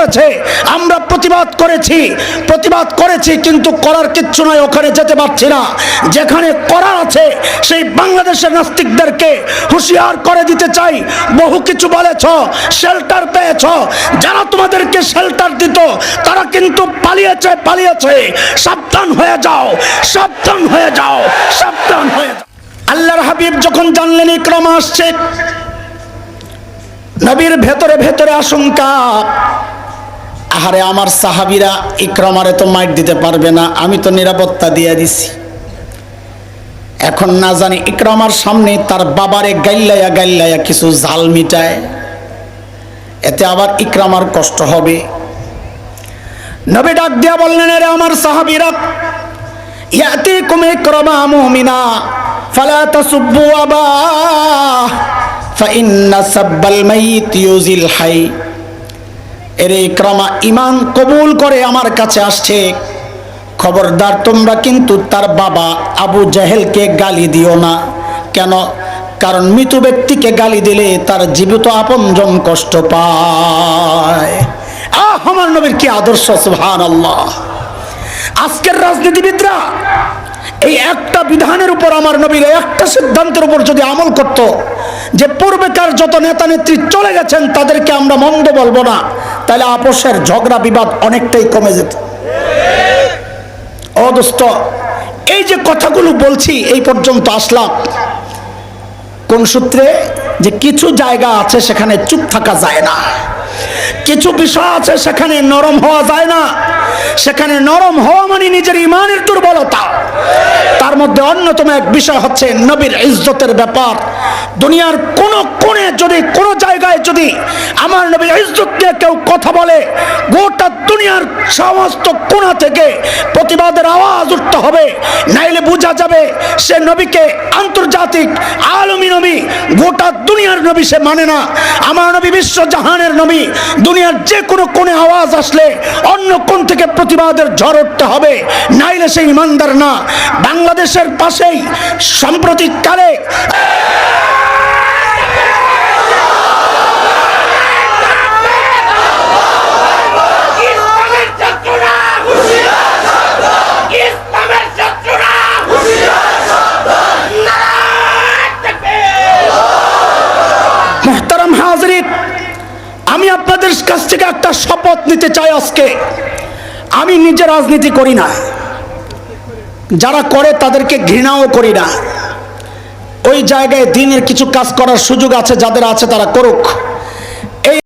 করেছে, আমরা প্রতিবাদ করেছি কিন্তু করার কিচ্ছু নয়, ওখানে যেতে পারছি না। যেখানে করার আছে সেই বাংলাদেশের নাস্তিকদেরকে হুঁশিয়ার করে দিতে চাই, বহু কিছু বলেছ, শেল্টার পেয়েছ, যারা তোমাদেরকে শেল্টার দিত তারা কিন্তু পালিয়েছে। সাবধান হয়ে যাও, সাবধান হয়ে যাও, সাবধান হয়ে যাও। আল্লাহর হাবিব যখন জানলেন ইকরামা আসছে, নবীর ভেতরে ভেতরে আশঙ্কা, আহারে আমার সাহাবীরা ইকরামারে তো মাইট দিতে পারবে না, আমি তো নিরাপত্তা দিয়ে দিছি, এখন না জানি ইকরামার সামনে তার বাবারে গাইল্লাইয়া কিছু জাল মিটায়, এতে আবার ইকরামার কষ্ট হবে। নবী ডাক দিয়া বললেন, আরে আমার সাহাবীরা, ইয়াতিকুম ইকরামা মুমিনা ফালা তাসুব্বু আবা ফাইন্না সাব্বাল মাইয়িত ইউজিল হাই। এরে ইকরামা ঈমান কবুল করে আমার কাছে আসছে, খবরদার তোমরা কিন্তু তার বাবা আবু জাহেলকে গালি দিও না। কেন? কারণ মৃত ব্যক্তিকে গালি দিলে তার জীবিত আপনজন কষ্ট পায়। আমার নবীর কি আদর্শ, সুবহানাল্লাহ। আজকের রাজনীতিবিদরা এই একটা বিধানের উপর, আমার নবীর একটা সিদ্ধান্তের উপর যদি আমল করত, যে পূর্বেকার যত নেতা নেত্রী চলে গেছেন তাদেরকে আমরা মন্দ বলবো না, তাহলে আপোষের ঝগড়া বিবাদ অনেকটাই কমে যেত। ও দোস্ত, এই যে কথাগুলো বলছি, এই পর্যন্ত আসলাম কোন সূত্রে? যে কিছু জায়গা আছে সেখানে চুপ থাকা যায় না, কিছু বিষয় আছে সেখানে নরম হওয়া যায় না। সেখানে নরম হওয়া মানে নিজের ঈমানের দুর্বলতা। তার মধ্যে অন্যতম এক বিষয় হচ্ছে নবীর ইজ্জতের ব্যাপার। দুনিয়ার কোন কোণে যদি, কোন জায়গায় যদি আমার নবীর ইজ্জত নিয়ে কেউ কথা বলে, গোটা দুনিয়ার সমস্ত কোণা থেকে প্রতিবাদের আওয়াজ উঠতে হবে, নাইলে বোঝা যাবে সে নবীকে আন্তর্জাতিক আলমী নবী, গোটা দুনিয়ার নবী সে মানে না। আমার নবী বিশ্ব জাহানের নবী। দুনিয়ার যে কোনো কোণে আওয়াজ আসলে অন্য কোণ থেকে প্রতিবাদের ঝড় উঠতে হবে, নাইলে সে ইমানদার না। বাংলাদেশের পাশেই সাম্প্রতিককালে মুহতারাম হাজরিন, আমি আপনাদের কাছ থেকে একটা শপথ নিতে চাই আজকে। আমি নিজে রাজনীতি করি না, যারা করে তাদেরকে ঘৃণাও করি না। ওই জায়গায় দিনের কিছু কাজ করার সুযোগ আছে, যাদের আছে তারা করুক।